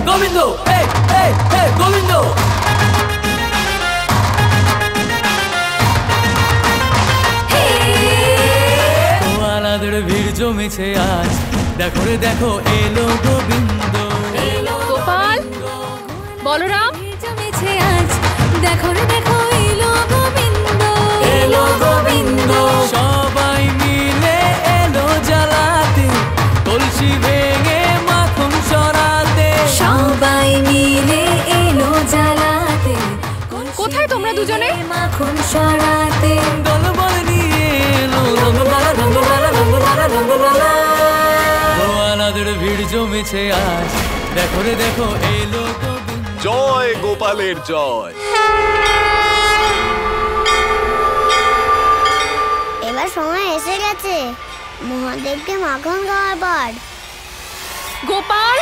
গোবিন্দ, এই এই এই গোবিন্দ। গোয়ালাদের ভিড় জমেছে আজ, দেখো রে দেখো এলো গোবিন্দ। গোপাল, বলরাম জমেছে আজ, দেখো রে দেখো এলো গোবিন্দ। এলো গোবিন্দ, সবাই মিলে এলো জ্বালাতে, কলসি ভেঙে মাখন সরাতে। সবাই মিলে এলো জ্বালাতে, কোথায় তোমরা দুজনে? মাখন সরাতে। দলবল নিয়ে এলো রঙ্গলালা রঙ্গলালা রঙ্গলালা রঙ্গলালা। গোয়ালাদের ভিড় জমেছে আজ, দেখো রে দেখো এলো গোবিন্দ। জয় গোপালের জয়। এবার সময় এসে গেছে মহাদেবকে মাখন খাওয়াবার। গোপাল,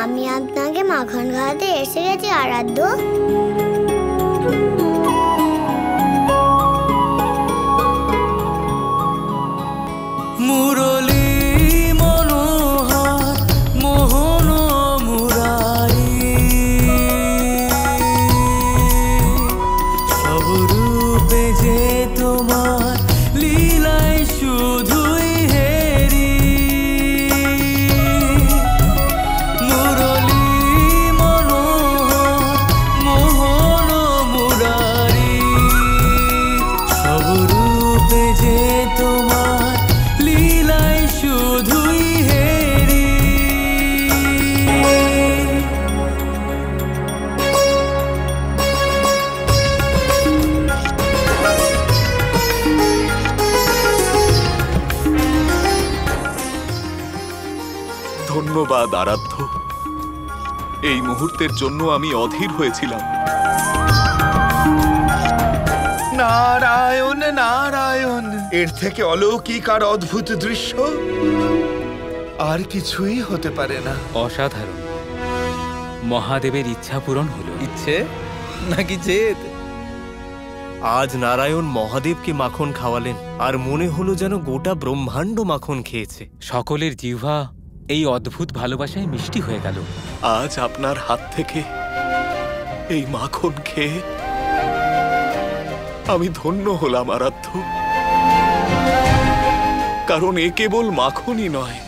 আমি আপনাকে মাখন খাওয়াতে এসে গেছি আরাধ্য। মুরলী মনোহর মোহন মুরারি, সব রূপে যে তোমার লীলায় শুধুই হেরি। মুরলী মনোহর মোহন মুরারি, সব রূপে যে তোমার লীলায় শুধুই হেরি। ধন্যবাদ আরাধ্য, এই মুহূর্তের জন্য আমি অধীর হয়েছিলাম। নারায়ণ নারায়ণ, এর থেকে অলৌকিক আর অদ্ভুত দৃশ্য আর কিছুই হতে পারে না। অসাধারণ। মহাদেবের ইচ্ছা পূরণ হলো। ইচ্ছে নাকি জেদ? আজ নারায়ণ মহাদেবকে মাখন খাওয়ালেন, আর মনে হলো যেন গোটা ব্রহ্মাণ্ড মাখন খেয়েছে। সকলের জিহ্বা এই অদ্ভুত ভালোবাসায় মিষ্টি হয়ে গেল। আজ আপনার হাত থেকে এই মাখন খেয়ে আমি ধন্য হলাম আরাধ্য। কারণ এ কেবল মাখনই নয়,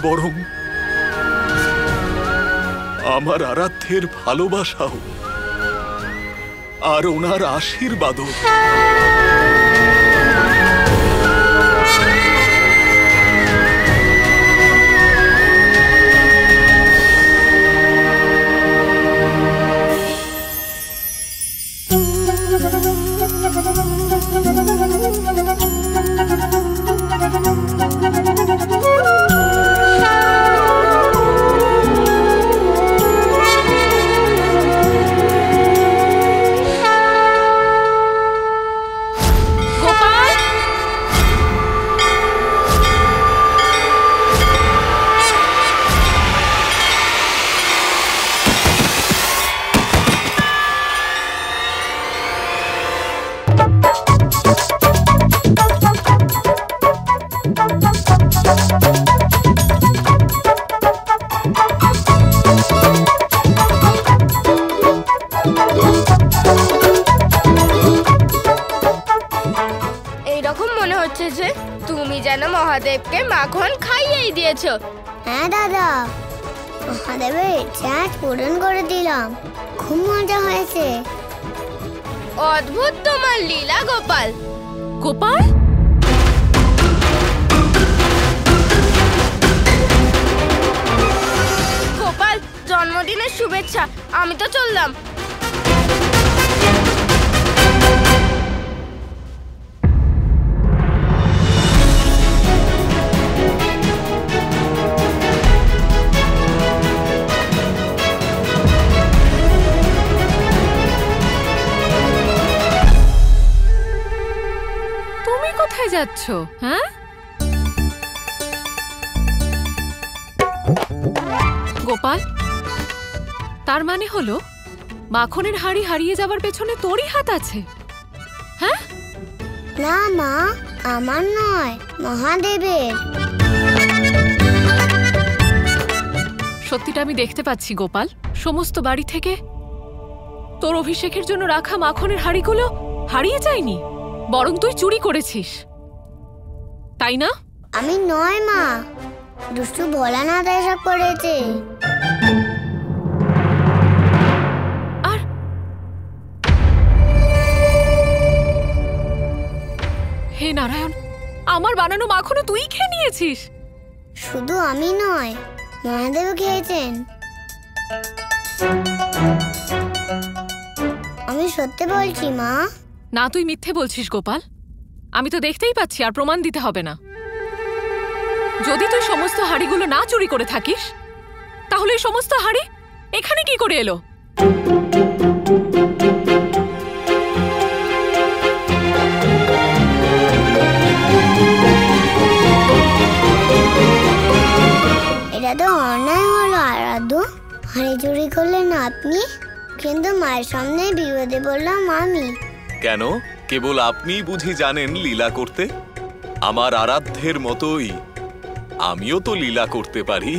বরং আমার আরাধ্যের ভালোবাসাও আর ওনার আশীর্বাদও। মহাদেবকে মাখন খাইয়েই দিয়েছো। হ্যাঁ দাদা, মহাদেবের ইচ্ছা পূরণ করে দিলাম। খুব মজা হয়েছে। অদ্ভুত তোমার লীলা গোপাল। গোপাল, গোপাল জন্মদিনের শুভেচ্ছা। আমি তো চললাম। কোথায় যাচ্ছ? হ্যাঁ, গোপাল, তার মানে হলো মাখনের হাড়ি হারিয়ে যাবার পেছনে তোরই হাত আছে? হ্যাঁ? না মা, আমার নয়, মহাদেবের। সত্যিটা আমি দেখতে পাচ্ছি গোপাল, সমস্ত বাড়ি থেকে তোর অভিষেকের জন্য রাখা মাখনের হাড়িগুলো হারিয়ে যায়নি, বরং তুই চুরি করেছিস, তাই না? আমি নয় মা, দুষ্টু ভোলানাথ এসব করেছে। আর হে নারায়ণ, আমার বানানো মাখনও তুই খেয়ে নিয়েছিস? শুধু আমি নয়, মহাদেব খেয়েছেন। আমি সত্যি বলছি মা। না, তুই মিথ্যে বলছিস গোপাল, আমি তো দেখতেই পাচ্ছি, আর প্রমাণ দিতে হবে না। যদি তুই সমস্ত হাড়িগুলো না চুরি করে থাকিস, তাহলে এই সমস্ত হাড়ি এখানে কি করে এলো? এটা তো অন্যায় হলো আরাধ্য, হাড়ি চুরি করলেন আপনি, কিন্তু মায়ের সামনে বিপদে বললাম আমি। কেন, কেবল আপনি বুঝি জানেন লীলা করতে? আমার আরাধ্যের মতোই আমিও তো লীলা করতে পারি।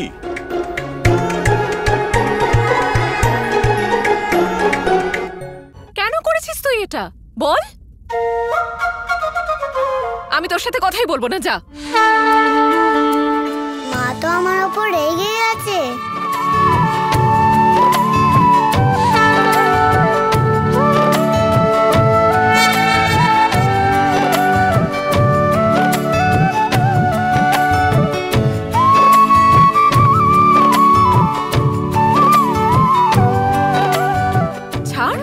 কেন করেছিস তুই এটা বল? আমি তোর সাথে কথাই বলবো না, যা। মা তো আমার ওপর রেগে আছে। ছাড়,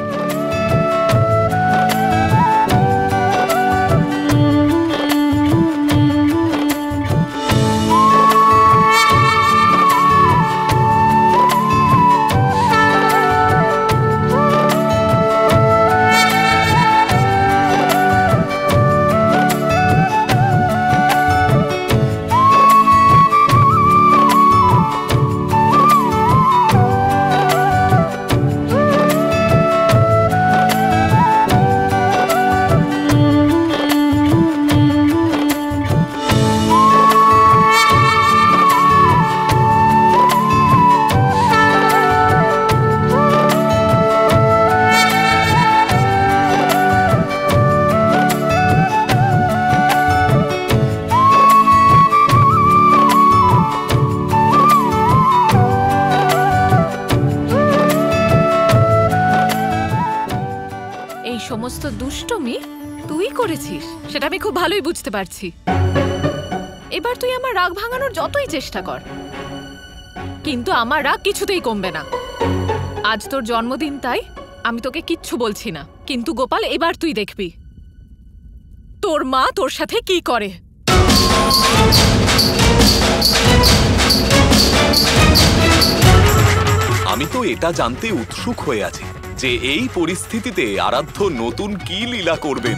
সমস্ত দুষ্টুমি তুই করেছিস সেটা আমি খুব ভালোই বুঝতে পারছি। এবার তুই আমার রাগ ভাঙানোর যতই চেষ্টা কর, কিন্তু আমার রাগ কিছুতেই কমবে না। আজ তোর জন্মদিন, তাই আমি তোকে কিচ্ছু বলছি না, কিন্তু গোপাল এবার তুই দেখবি তোর মা তোর সাথে কি করে। আমি তো এটা জানতে উৎসুক হয়ে আছি যে এই পরিস্থিতিতে আরাধ্য নতুন কি লীলা করবেন।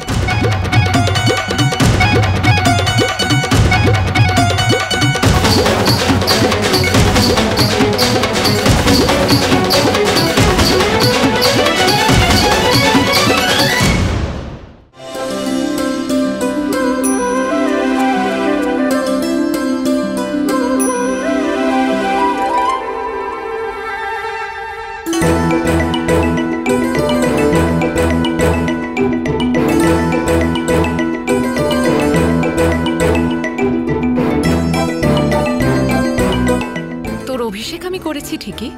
অভিষেক আমি করেছি ঠিকই,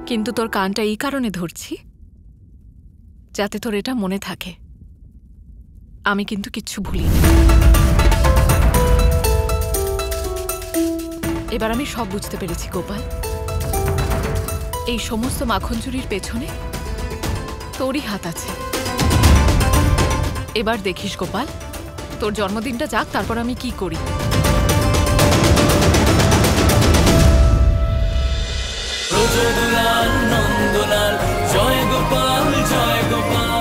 কিন্তু তোর কানটা এই কারণে ধরছি যাতে তোর এটা মনে থাকে আমি কিন্তু কিচ্ছু ভুলিনি। এবার আমি সব বুঝতে পেরেছি গোপাল, এই সমস্ত মাখন চুরির পেছনে তোরই হাত আছে। এবার দেখিস গোপাল, তোর জন্মদিনটা যাক, তারপর আমি কি করি। নন্দলাল জয় গোপাল জয় গোপাল।